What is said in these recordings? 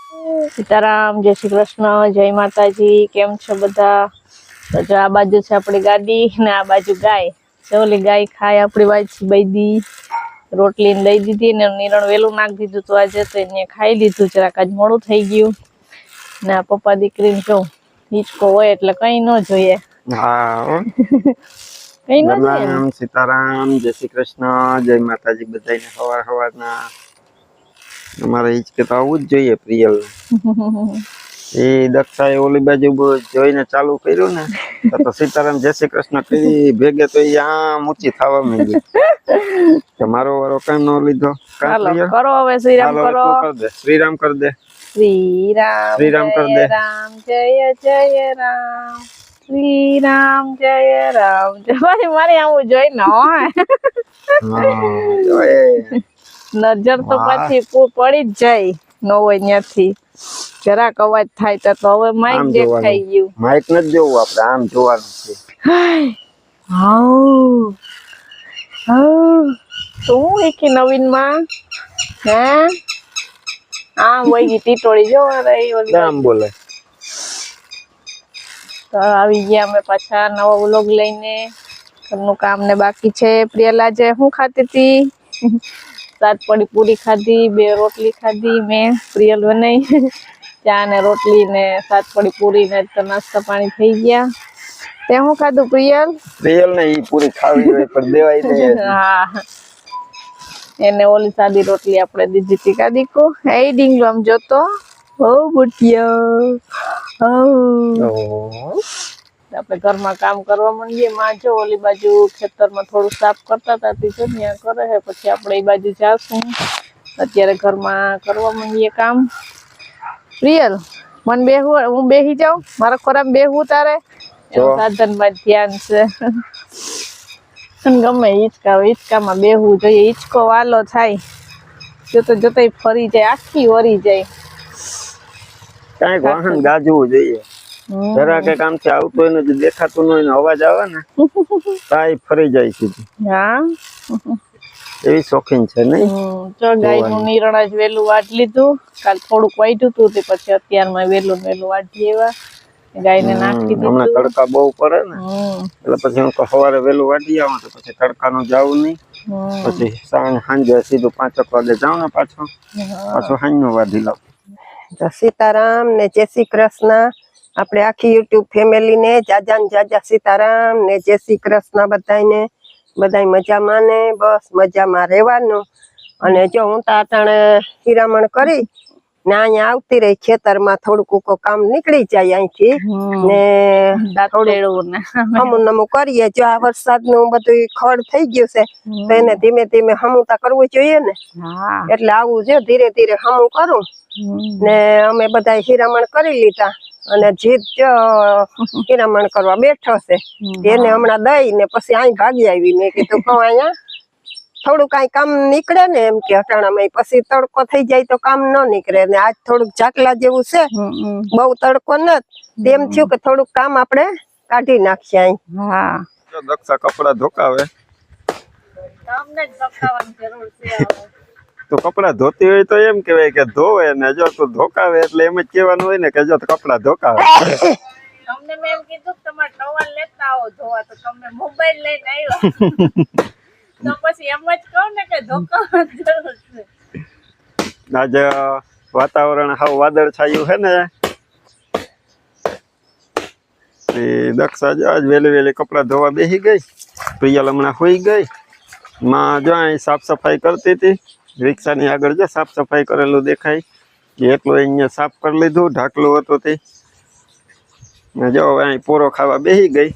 સીતારામ, જય શ્રી કૃષ્ણ, જય માતાજી. કેમ છો બધા? તો જો આ બાજુ છે આપણી ગાડી ને આ બાજુ ગાય. ઓલી ગાય ખાય આપણી વાંચી બૈદી રોટલી ને લઈ દીધી ને નિરણ વેલું નાખી દીધું તો આજે તો એને ખાઈ લીધું. જરાક આજ મોડું થઈ ગયું ને આ પપ્પા દીકરીને જો હિંચકો હોય એટલે કઈ ન જોઈએ. હા કઈ ન જોઈએ. સીતારામ, જય શ્રી કૃષ્ણ, જય માતાજી બધાને સવાર સવારના. અમારે હિંચકે તો આવું જ જોઈએ પ્રિયલ. એ દક્ષાએ ઓલી બાજુ જોઈને ચાલુ કર્યું ને તો સીતારામ જય શ્રી કૃષ્ણ કરી ભેગે તો આમ ઊંચી થવા માંડી. મારો વારો કામ નો લીધો. ચાલો કરો હવે શ્રીરામ કરો. શ્રીરામ કર દે. શ્રીરામ શ્રીરામ કર દે. રામ જય જય રામ. શ્રીરામ જય રામ જય. મારે આવું જોઈ ને નજર તો પછી પડી જ જાય ન હોય ત્યાંથી જરાક અવાજ થાય તો હવે માઇક દેખાઈ ગયું. માઇક નથી જોવું આપણે આમ જોવાનું છે. શું એક નવીન માં હે આમ વહી ગઈ ટીટોળી જો આમ બોલે. તો આવી ગયા અમે પાછા નવો વ્લોગ લઈને. ઘરનું કામ ને બાકી છે. પ્રિયલા જે હું ખાતી હતી સાત પડી પૂરી ખાધી, 2 રોટલી ખાધી મેં. પ્રિયલ બનાવી ચા ને રોટલી ને સાત પડી પૂરી ને તો નાસ્તા પાણી થઈ ગયા. તે હું ખાધું પ્રિયલ? પ્રિયલ ને ઈ પૂરી ખાવી હોય પણ દેવાય નહીં. હા એને ઓલી સાદી રોટલી આપણે દીધી હતી કા દીકો. એ ડીંગલો આમ જોતો ઓ બુટિયો આપણે ઘરમાં કામ કરવા માંડીએ. માં જો ઓલી બાજુ ખેતરમાં થોડું સાફ કરતા હતા તે જો ત્યાં કરે છે. પછી આપણે એ બાજુ જાશું. અત્યારે ઘરમાં કરવા માંડીએ કામ. પ્રિયલ મને બેહવું, હું બેહી જાઉં મારા ખોરામાં બેહવું તારે? સાધન માં ધ્યાન છે. ગમે હિંચકામાં બેહવું જોઈએ. હિંચકો વાલો થાય જોતો જોતો ફરી જાય, આખી વરી જાય. કઈક વાહન ગાજવું જોઈએ. જરા કે કામ થી આવતું હોય ને દેખાતું ન હોય ને અવાજ આવે ને તાઈ ફરી જાય સીધી. હા એવી શોખીન છે નહીં? જો ગાય નું નિરણ જ વેલું વાટ લીધું. કાલ થોડુંક વાટ્યું હતું તે પછી અત્યારમાં વેલું વાટી એવા ગાયને નાખી દીધું. હમણાં તડકા બહુ પડે ને એટલે પછી હું સવારે વેલું વાટી આવું તો પછી તડકાનું જાવું નહીં. પછી સાંજે સીધું 5 વાગે જાઉં ને પાછું સાંજનું વાઢી લઉં. સીતારામ ને જય શ્રી કૃષ્ણ. આપણે આખી યુટ્યુબ ફેમિલી ને જાજા ને જાજા સીતારામ ને જય શ્રી કૃષ્ણ બધાને. બધા મજામાં ને બસ મજામાં રહેવાનું. અને જો હું તો અટાણે હીરામણ કરી ને અહીંયા આવતી રહી ખેતરમાં થોડુંક કામ નીકળી જાય અહીંથી ને હમું નમું કરીએ. જો આ વરસાદનું બધું ખડ થઈ ગયું છે તો એને ધીમે ધીમે હમુતા કરવું જોઈએ ને એટલે આવું છે ધીરે ધીરે હમું કરું ને. અમે બધા હીરામણ કરી લીધા અને જીત હીરામણ કરવા બેઠો છે. એને હમણાં દઈ ને પછી અહીં ભાગી આવી. મેં કીધું કહું અહીંયા થોડું કઈ કામ નીકળે ને એમ કે અટાણામાં પછી તડકો થઈ જાય તો કામ ન નીકળે ને. આજ થોડુંક ઝાકલા જેવું છે, બહુ તડકો નથી તેમ થયું કે થોડુંક કામ આપણે કાઢી નાખીએ અહીં. હા દક્ષા કપડા ધોકાવે તો કપડા ધોતી હોય તો એમ કેવાય કે ધોવે ને જો તું ધોકાવે એટલે એમ જ કેવાનું હોય ને કે જો કપડા ધોકાવે. તમને મેં એમ કીધું કે તમારે ટવલ લેતા આવો ધોવા તો તમે મોબાઈલ લઈને આવ્યા તો પછી એમ જ કહું ને કે ધોકાવા જરૂર છે. આજે વાતાવરણ હાવ વાદળ છાયું છે ને દક્ષા આજ વેલી વેલી કપડા ધોવા બેસી ગઈ. પ્રિયલ હમણાં હોઈ ગઈ. માં જો અહીં સાફ સફાઈ કરતી હતી. રિક્ષાની આગળ જો સાફ સફાઈ કરેલું દેખાય કે એટલું અહીંયા સાફ કરી લીધું. ઢાકલું હતું તે જો હવે અહીં પોરો ખાવા બેસી ગઈ.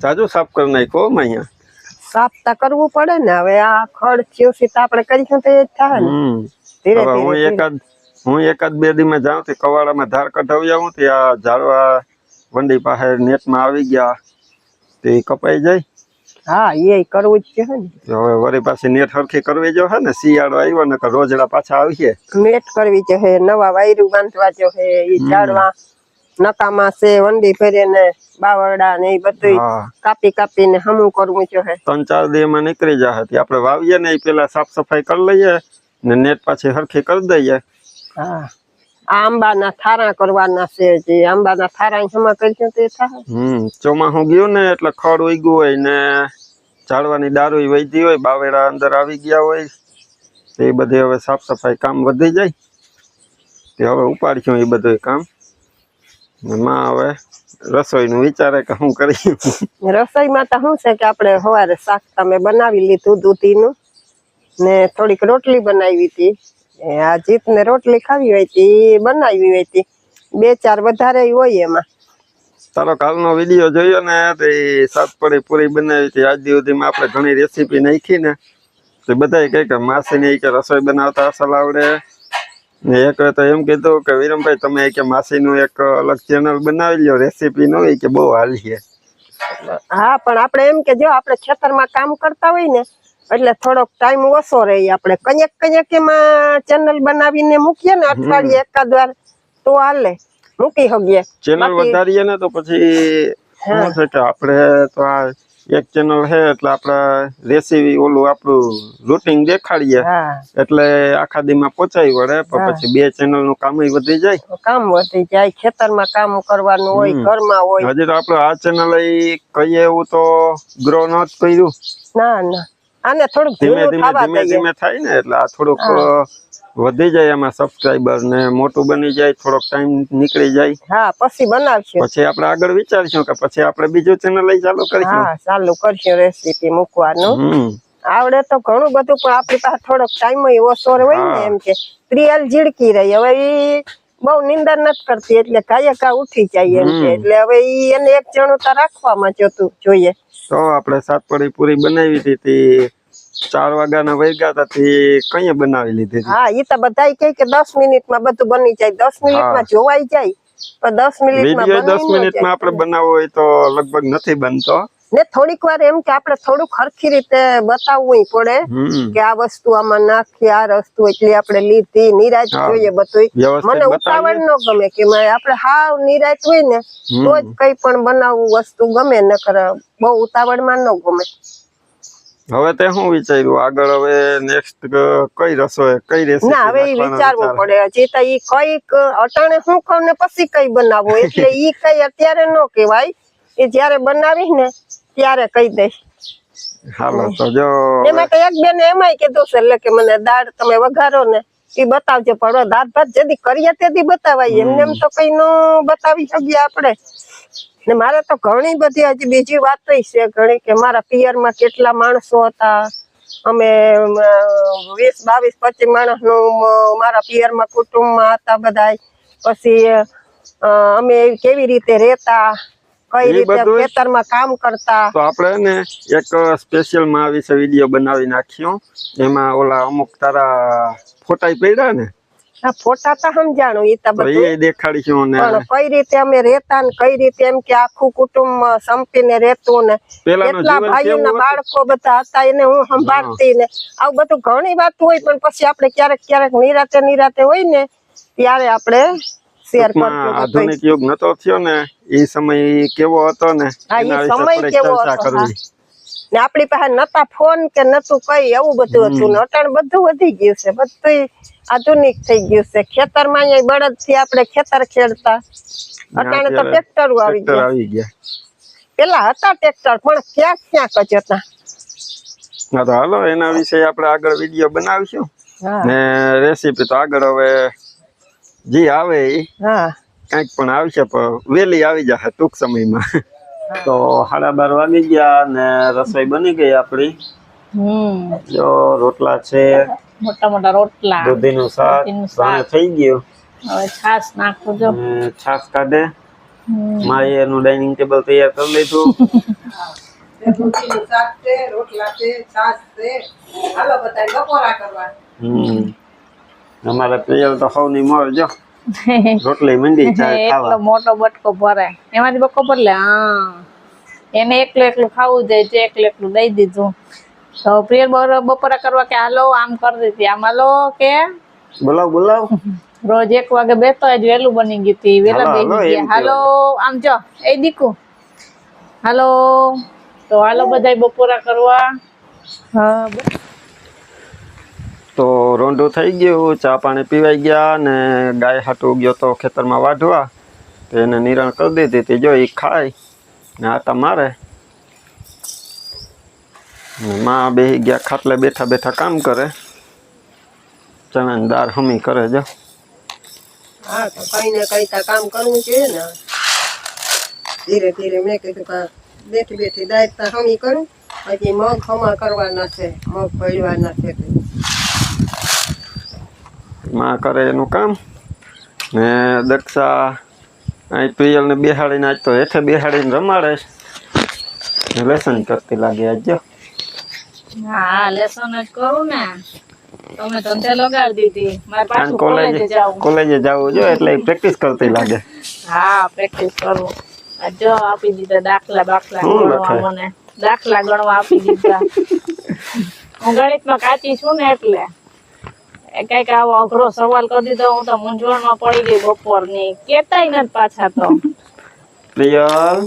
જાજુ સાફ કરી નાખ્યો અહીંયા. સાફ તા કરવું પડે ને. હવે આ ખડ થયું છે તો આપણે કરી તો એ જ થાય ને ધીરે ધીરે. હું એકાદ 2 દીમાં જાઉં તે કવાડામાં ધાર કઢાવી આવું તે આ ઝાડવા વંડી પાસે નેટમાં આવી ગયા તે કપાઈ જાય. હા એ કરવું જ છે ને. હવે વળી પાછી નેટ હરખી કરવી જો હે ને. શિયાળો આવ્યો ને કે રોજડા પાછા આવીએ. નેટ કરવી છે, નવા વાયરું બાંધવા જો હે. એ ઝાડવા નકામા છે વંડી ફેરે ને બાવરડા ને એ બધું કાપી કાપીને હમું કરવું જો હે. 3-4 દીમાં નીકળી જાય. આપણે વાવીએ ને એ પેલા સાફ સફાઈ કરી લઈએ ને નેટ પાછી હરખી કરી દઈએ. હા આંબાના થારા કરવાના છે, જે આંબાના થારા જમા કરજો તે થાય. ચોમાસું ગયું ને એટલે ખડ ઉગ્યું હોય ને ઝાડવાની દારૂ વધી હોય, બાવેડા અંદર આવી ગયા હોય, એ બધી હવે સાફ સફાઈ કામ વધી જાય તે હવે ઉપાડશું એ બધું કામ. માં હવે રસોઈનું વિચારે કે શું કરી. રસોઈમાં તો શું છે કે આપણે સવારે શાક તમે બનાવી લીધું દૂધીનું ને થોડીક રોટલી બનાવી હતી. આ જીતને રોટલી ખાવી હોય તી બનાવી હોય તી, 2-4 વધારે હોય એમાં. તારો કાલનો વિડીયો જોયો ને તે સાતપડી પૂરી બનાવી હતી. આજ સુધીમાં આપણે ઘણી રેસીપી નાખી ને તે બધાય કહે કે માસીને કે રસોઈ બનાવતા અસલ આવડે ને. એક તો એમ કીધું કે વિરમભાઈ તમે કે માસીનું એક અલગ ચેનલ બનાવી લ્યો, રેસીપી નો કે બહુ હાલી છે. હા પણ આપણે એમ કે જો આપણે ખેતરમાં કામ કરતા હોય ને એટલે થોડોક ટાઈમ ઓછો રહે, આપણે કંઈક એમાં ચેનલ બનાવીને મૂકીએ ને અઠવાડિયે એકાદ વાર તો હાલે, મૂકી શકીએ. ચેનલ વધારીએ ને તો પછી શું છે કે આપણે તો આ એક ચેનલ છે એટલે આપણે રેસીપી ઓલું આપણું રૂટિન દેખાડીએ એટલે આખા દીમાં પહોંચાઈ વળે. પણ પછી 2 ચેનલ નું કામ વધી જાય, ખેતરમાં કામ કરવાનું હોય, ઘરમાં હોય. હજી તો આપણે આ ચેનલ કહીએ એવું તો ગ્રો ન જ કર્યું. ના આને થોડુંક ધીમે ધીમે થાય ને એટલે આ થોડુંક વધી જાય, એમાં સબસ્ક્રાઇબર ને મોટું બની જાય, થોડોક ટાઈમ નીકળી જાય. હા પછી બનાવશું, પછી આપણે આગળ વિચારશું કે પછી આપણે બીજું ચેનલ ચાલુ કરીશું. હા ચાલુ કરશું રેસીપી મૂકવાનું. આવડે તો ઘણું બધું પણ આપણી પાસે થોડોક ટાઈમ ઓછો હોય ને, એમ કે પ્રિયલ ઝીડકી રહી. હવે ઈ બહુ નિંદર નથી કરતી એટલે કાયકા ઉઠી જાય એમ કે, એટલે હવે ઈ એને એક જણું તો રાખવામાં જતું જોઈએ. તો આપણે સાતપડી પૂરી બનાવી હતી 4 વાગ્યાના વૈગા હતા તે કઈ બનાવી લીધી. હા ઈ તો બધાય કહે કે 10 મિનિટમાં બધું બની જાય, 10 મિનિટમાં જોવાઈ જાય. પણ 10 મિનિટમાં વિડિયો 10 મિનિટમાં આપણે બનાવવો હોય તો લગભગ નથી બનતો ને. થોડીક વાર એમ કે આપણે થોડુંક હરખી રીતે બતાવવું પડે કે આ વસ્તુ આમાં નાખી, આ વસ્તુ એટલે આપણે લીધી, નિરાત જોઈએ બધું. મને ઉતાવળ ન ગમે કે આપણે હાવ નિરાત હોય ને તો જ કઈ પણ બનાવવું વસ્તુ ગમે, નકર બહુ ઉતાવળમાં ન ગમે. હવે તે શું વિચાર્યું આગળ? હવે નેક્સ્ટ કઈ રસોઈ કઈ રેસીપી? ના હવે વિચારવું પડે. હજી તો ઈ કઈક અટાણે શું કહું ને પછી કઈ બનાવવું, એટલે ઈ કઈ અત્યારે ન કહેવાય. એ જયારે બનાવીશ ને ત્યારે કહી દઈશ. હાલો તો જો એમાં તો એક બેન એમાંય કીધું છે એટલે કે મને દાળ તમે વઘારો ને એ બતાવજો, પણ દાળ ભાત જેદી કરીએ તેથી બતાવાય, એમને એમ તો કઈ ન બતાવી શકીએ આપણે. ને મારે તો ઘણી બધી હજી બીજી વાત છે ઘણી, કે મારા પિયરમાં કેટલા માણસો હતા. અમે 20, 22, 25 માણસ નું મારા પિયરમાં કુટુંબમાં હતા બધા. પછી અમે કેવી રીતે રહેતા, કઈ રીતે ખેતરમાં કામ કરતા. તો આપણે ને એક સ્પેશિયલ માં વિશે વિડીયો બનાવી નાખ્યો. એમાં ઓલા અમુક તારા ફોટા પડ્યા ને, ફોટા તો સમજાણું ઈ તો બધું એ દેખાડીશું ને પણ કઈ રીતે અમે રહેતા ને કઈ રીતે એમ કે આખું કુટુંબ સંપીને રહેતું ને કેટલા ભાઈઓના બાળકો બધા હતા એને હું સંભાળતી ને આવું બધું ઘણી વાત હોય. પણ પછી આપણે ક્યારેક નિરાતે હોય ને ત્યારે આપણે શેર કરશું. આધુનિક યુગ નતો થયો ને એ સમય કેવો હતો ને એના વિશે થોડી ચર્ચા કરવી. ને આપણી પાસે નતા ફોન કે નતું કઈ, એવું બધું હતું ને અટાણ બધું વધી ગયું છે, બધું આધુનિક થઈ ગયું છે. ખેતરમાં અહીંયા બળદ થી આપણે ખેતર ખેડતા, અટાણે તો ટ્રેક્ટર આવી ગયા. પેલા હતા ટ્રેક્ટર પણ ક્યાંક જ હતા. હા તો હાલો એના વિશે આપણે આગળ વિડીયો બનાવીશું ને રેસીપી તો આગળ હવે જી આવે કઈક પણ આવશે, પણ વેલી આવી જશે ટૂંક સમયમાં. તો 12:30 વાગી ગયા ને રસોઈ બની ગઈ આપડી. જો રોટલા છે, મોટા રોટલા, દૂધીનું શાક થઈ ગયું. હવે છાશ નાખું જો, છાશ કાઢે. માએ એનું ડાઇનિંગ ટેબલ તૈયાર કરી લીધું. અમારે પ્રિયલ તો સૌની મોર જો રોટલી મંડી એટલો મોટો બટકો ભરે એમાંથી બટકો ભરલે. એને એકલું ખાવું જાય છે, એકલું દઈ દીધું. તો પ્રિયલ બપોરા કરવા કે હાલો આમ કરી દીધી, આમ હાલો કે બોલાવ રોજ 1 વાગે બેતો આજ વેલું બની ગઈ હતી, વેલા બેસી ગયા. હાલો આમ જો એ દીકુ હાલો. તો હાલો બધાય બપોરા કરવા. તો રોંઢું થઈ ગયું, ચા પાણી પીવાઈ ગયા ને ગાય હાટું ગયો તો ખેતરમાં વાઢવા, તો એને નિરણ કરી દીધી હતી. જો એ ખાય ને આતા મારે, માં બેસી ગયા ખાટલે બેઠા બેઠા કામ કરે, ચણાની દાળ હમી કરે. જો હા તો કઈ ને કઈ તો કામ કરવું જોઈએ ને. ધીરે ધીરે મેં કીધું કે બેઠી બેઠી દાયતા હમી કરું. હજી મગ હમા કરવાના છે, મગ ભરવાના છે. માં કરે એનું કામ ને દક્ષા અહીં પ્રિયલ ને બેહાડીને આજ તો હેઠે બેહાડીને રમાડે ને લેસન કરતી લાગે આજ. જો હા લેસન જ કરું ને, તમે ધંધે લગાડી દીધી, મારે પાછું કોલેજે જાવું. કોલેજે જવું જો એટલે પ્રેક્ટિસ કરતી લાગે. હા પ્રેક્ટિસ કરું. આ જો આપી દીધા દાખલા બાખલા શું ગણવા, લખે? મને દાખલા ગણવા આપી દીધા. હું ગણિતમાં કાચી છું ને એટલે કઈક આવો અઘરો સવાલ કરી દીધો, હું તો મૂંઝવણમાં પડી ગઈ બપોરની. કેતાય નથી પાછા તો. પ્રિયલ,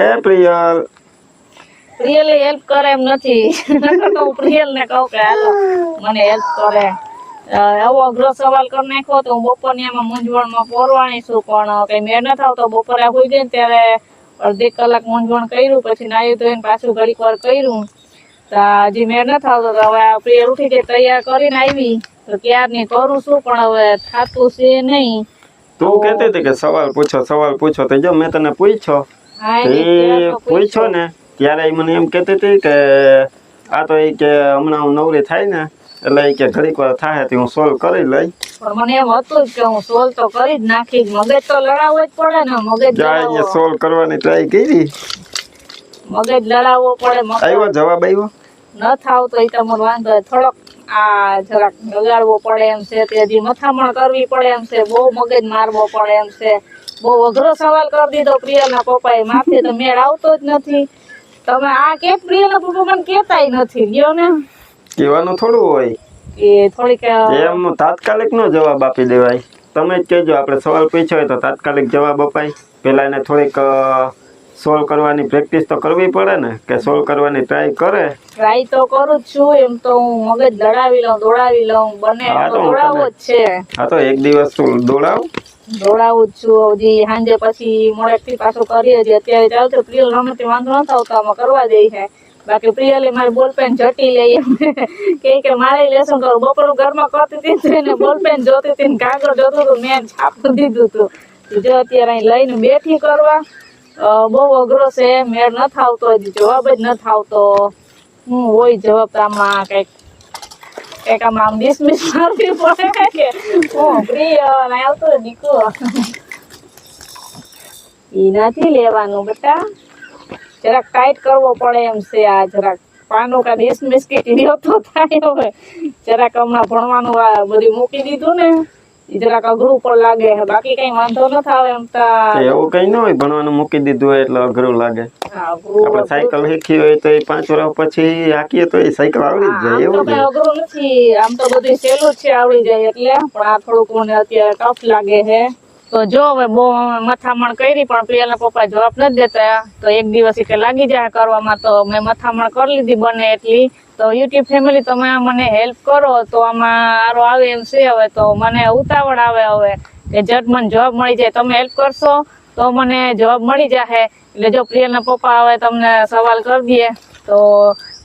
એ પ્રિયલ, પ્રિયલ હેલ્પ કરે એમ નથી. તો હું પ્રિયલ ને કહું કે હાલો મને હેલ્પ કરે. આવો અઘરો સવાલ કરી નાખ્યો તો હું બપોરની આમાં મૂંઝવણમાં પોરવાની છું, પણ કઈ મેળ ન થાવ તો બપોરે હોઈ ગઈ ને ત્યારે અડધી કલાક મૂંઝવણ કર્યું, પછી નાહી ધોઈને પાછું ઘડીક વાર કર્યું. તો હજી મેળ ન થાવતો તો હવે પ્રિયલ ઉઠી ગઈ, તૈયાર કરીને આવી તો ક્યારની કરું છું, પણ હવે થાતું છે નહીં. તું કહેતી હતી કે સવાલ પૂછો તો જો મેં તને પૂછ્યો. હા એ પૂછ્યો ને ત્યારે મને એમ કહેતી હતી કે આ તો એ કે હમણાં હું નવરી થાય ને એટલે એ કે ઘડીક વાર થાય હું સોલ્વ કરી લઈ. પણ મને એમ હતું જ કે હું સોલ્વ તો કરી જ નાખી, મગજ તો લડાવવો જ પડે ને. મગજ જાય સોલ્વ કરવાની ટ્રાય કરી, મગજ લડાવવો પડે. આવ્યો જવાબ આવ્યો ન થાવ તો એ તમારો વાંધો, થોડોક આ જરાક લગાડવો પડે એમ છે, તે હજી મથામણ કરવી પડે એમ છે, બહુ મગજ મારવો પડે એમ છે. બહુ અઘરો સવાલ કરી દીધો પ્રિયલના પપ્પાએ, માથે તો મેળ આવતો જ નથી. તમે આ કે પ્રિયલના પપ્પા મને કહેતાય નથી, ગયો ને કહેવાનું થોડું હોય કે થોડીક એમ તાત્કાલિક નો જવાબ આપી દેવાય. તમે જ કહેજો, આપણે સવાલ પૂછ્યો હોય તો તાત્કાલિક જવાબ અપાય. પેલા એને થોડીક સોલ્વ કરવાની પ્રેક્ટિસ તો કરવી પડે ને, કે સોલ્વ કરવાની ટ્રાય કરે. ટ્રાય તો કરું જ છું, એમ તો હું મગજ લડાવી લઉં, દોડાવી લઉં, બને હા, તો દોડાવવો જ છે. હા તો એક દિવસ તું દોડાવું જ છું. હજી સાંજે પછી મોડેક થી પાછું કરીએ છીએ. અત્યારે ચાલતું પ્રિયલ રમતી વાંધો ન આવતો આમાં કરવા દે છે. બાકી પ્રિયલે મારી બોલપેન જટી લઈ કે મારે લેસન કરું. બપોર ઘરમાં કરતી હતી ને બોલપેન જોતી હતી ને કાગળ જોતું હતું, મેં છાપું દીધું હતું. જો અત્યારે અહીં લઈને બેઠી કરવા. બહુ અઘરો છે, મેળ ન થાવતો, હજી જવાબ જ ન થાવતો. હું હોય જવાબ આમાં કઈક આમાં ડિસમિસ કરવી પડે કે હું પ્રિયલ આવતો દીકો ઈ નથી લેવાનું બેટા, જરાક ટાઈટ કરવો પડે એમ છે. આ જરાક પાનું કા ડિસમિસ કે લ્યો તો થાય. હવે જરાક હમણાં ભણવાનું આ બધું મૂકી દીધું ને, ઈ જરાક અઘરું પણ લાગે. બાકી કઈ વાંધો ન થાય એમ તો. એવું કઈ ન હોય, ભણવાનું મૂકી દીધું હોય એટલે અઘરું લાગે. આપણે સાયકલ શીખી હોય તો એ 5 વર્ષ પછી હાકીએ તો એ સાયકલ આવડી જ જાય. એવું કઈ અઘરું નથી, આમ તો બધું સહેલું જ છે, આવડી જાય એટલે. પણ આ થોડુંક મને અત્યારે ટફ લાગે છે. તો જો હવે બહુ મથામણ કરી પણ પ્રિયલના પપ્પા જવાબ નથી દેતા. તો એક દિવસ કે લાગી જાય કરવામાં, તો મેં મથામણ કરી લીધી બને એટલી. તો યુટ્યુબ ફેમિલી તમે મને હેલ્પ કરો તો આમાં સારો આવે એમ છે. હવે તો મને ઉતાવળ આવે હવે કે જટ મને જવાબ મળી જાય. તમે હેલ્પ કરશો તો મને જવાબ મળી જાય. એટલે જો પ્રિયલના પપ્પા હવે તમને સવાલ કરી દે તો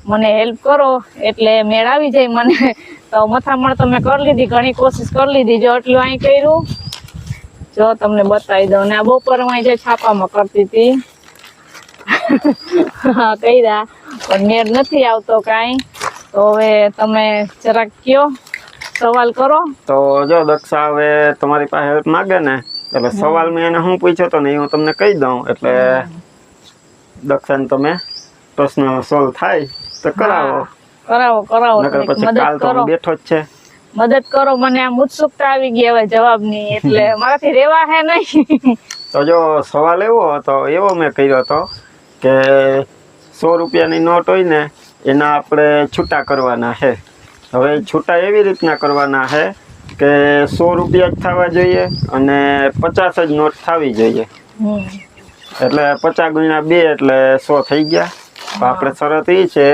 મને હેલ્પ કરો એટલે મેળ આવી જાય મને. તો મથામણ તો મેં કરી લીધી, ઘણી કોશિશ કરી લીધી. જો એટલું અહીં કર્યું, જો તમને બતાવી દઉં. ને આ બપોરમાં જે છાપામાં કરતી હતી કર્યા, પણ મેળ નથી આવતો કાંઈ. તો હવે તમે જરાક કયો, સવાલ કરો. તો જો દક્ષા હવે તમારી પાસે હેલ્પ માંગે ને એટલે સવાલ મેં એને શું પૂછ્યો તો ને હું તમને કહી દઉં. એટલે દક્ષાને તમે પ્રશ્ન સોલ્વ થાય તો કરાવો. નકર પછી કાલ તો હું બેઠો જ છે. મદદ કરો, મને આમ ઉત્સુકતા આવી ગઈ હવે જવાબની, એટલે મારાથી રેવા હે નહીં. તો જો સવાલ એવો હતો, એવો મેં કર્યો હતો કે 100 રૂપિયાની નોટ હોય ને એના આપણે છૂટા કરવાના છે. હવે છૂટા એવી રીતના કરવાના છે કે 100 રૂપિયા જ થવા જોઈએ અને 50 જ નોટ થવી જોઈએ. એટલે 50 ગુણ્યા 2 એટલે 100 થઈ ગયા. આપણે શરત એ છે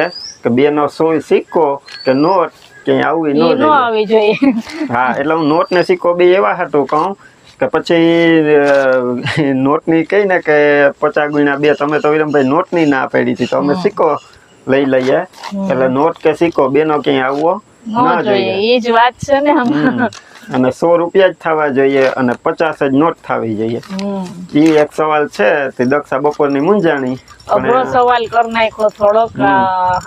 કે 2 નો 100 સિક્કો કે નોટ ક્યાંય આવવી ન ઈ ન જોઈએ. આવી જોઈએ. હા એટલે હું નોટ ને સિક્કો બે એવા હાટું કહું કે પછી નોટ ની કઈ ને કે 50 ગુણ્યા 2 તમે તો વિરમભાઈ નોટ ની ના પાડી હતી તો અમે સિક્કો લઈ લઈએ એટલે નોટ કે સિક્કો બેનો ક્યાંય આવવો ન જોઈએ. એ જ વાત છે ને આમાં. અને 100 રૂપિયા જ થવા જોઈએ અને 50 જ નોટ થવી જોઈએ. ઈ એક સવાલ છે તે દક્ષા બપોરની મૂંઝાણી. અઘરો સવાલ કરી નાખ્યો થોડોક.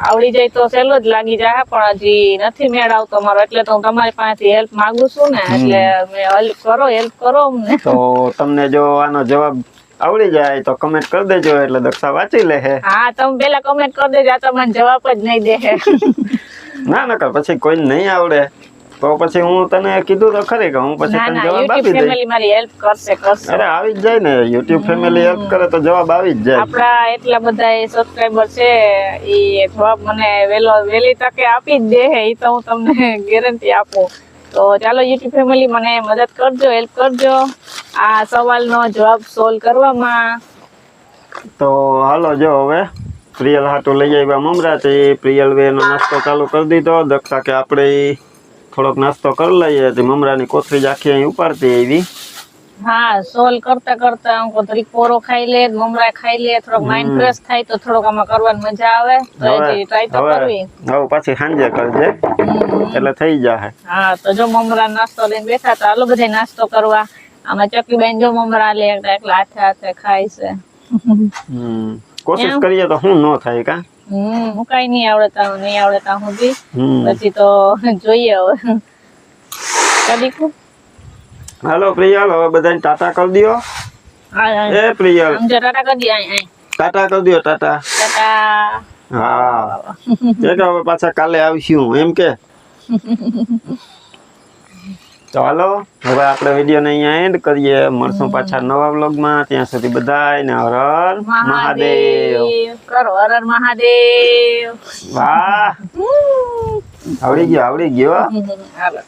આવડી જાય તો સહેલો જ લાગી જાય પણ હજી નથી મેળ આવતો મારો એટલે તો હું તમારી પાસેથી હેલ્પ માંગુ છું ને એટલે હેલ્પ કરો અમને. તો તમને જો આનો જવાબ આવડી જાય તો કમેન્ટ કરી દેજો એટલે દક્ષા વાંચી લે. હા તમે પેલા કમેન્ટ કરી દેજો. આ તમને જવાબ જ નહીં દે. ના નકર પછી કોઈ નહીં આવડે તો પછી હું તને કીધું તો ખરી કે હું પછી તને જવાબ આપી દઈશ. ફેમિલી મારી હેલ્પ કરશે. અરે આવી જ જાય ને YouTube ફેમિલી હેલ્પ કરે તો જવાબ આવી જ જાય. આપડા એટલા બધા સબસ્ક્રાઇબર છે ઈ જવાબ મને વહેલી તકે આપી જ દે ઈ તો હું તમને ગેરંટી આપું. તો ચાલો YouTube ફેમિલી મને મદદ કરજો, હેલ્પ કરજો આ સવાલનો જવાબ સોલ્વ કરવામાં. તો હાલો જો હવે પ્રિયલ હાટુ લઈ આવ્યા મમરા તે પ્રિયલ વેનો નાસ્તો ચાલુ કરી દીધો. દક્ષા કે આપણે થોડોક નાસ્તો કરી લઈએ તે મમરાની કોથળી જ આખી અહીં ઉપાડતી આવી. હા સોલ્વ કરતા કરતા હું થોડીક પોરો ખાઈ લે, મમરા ખાઈ લે, થોડોક માઇન્ડ ફ્રેશ થાય તો થોડોક આમાં કરવાની મજા આવે. તો હજી ટ્રાય તો કરવી. હવે પાછી સાંજે કરજે એટલે થઈ જાય. હા તો જો મમરા નાસ્તો લઈને બેઠા તો હાલો બધા નાસ્તો કરવા. આમાં ચકી બેન જો મમરા લે એકલા હાથે હાથે ખાય છે. કોશિશ કરીએ તો શું ન થાય કા. હું કઈ નહીં આવડતા સુધી પછી તો જોઈએ હવે કદીકું. હાલો પ્રિયલ હવે બધાને ટાટા કરી દયો. એ પ્રિયલ ટાટા કરી દે. ટાટા કરી દયો. ટાટા. હા કે હવે પાછા કાલે આવશું એમ કે. તો હાલો હવે આપણે વિડીયોને અહીંયા એન્ડ કરીએ. મળશું પાછા નવા વ્લોગમાં. ત્યાં સુધી બધાને હર હર મહાદેવ. કરો હર હર મહાદેવ. વાહ આવડી ગયો. હાલો.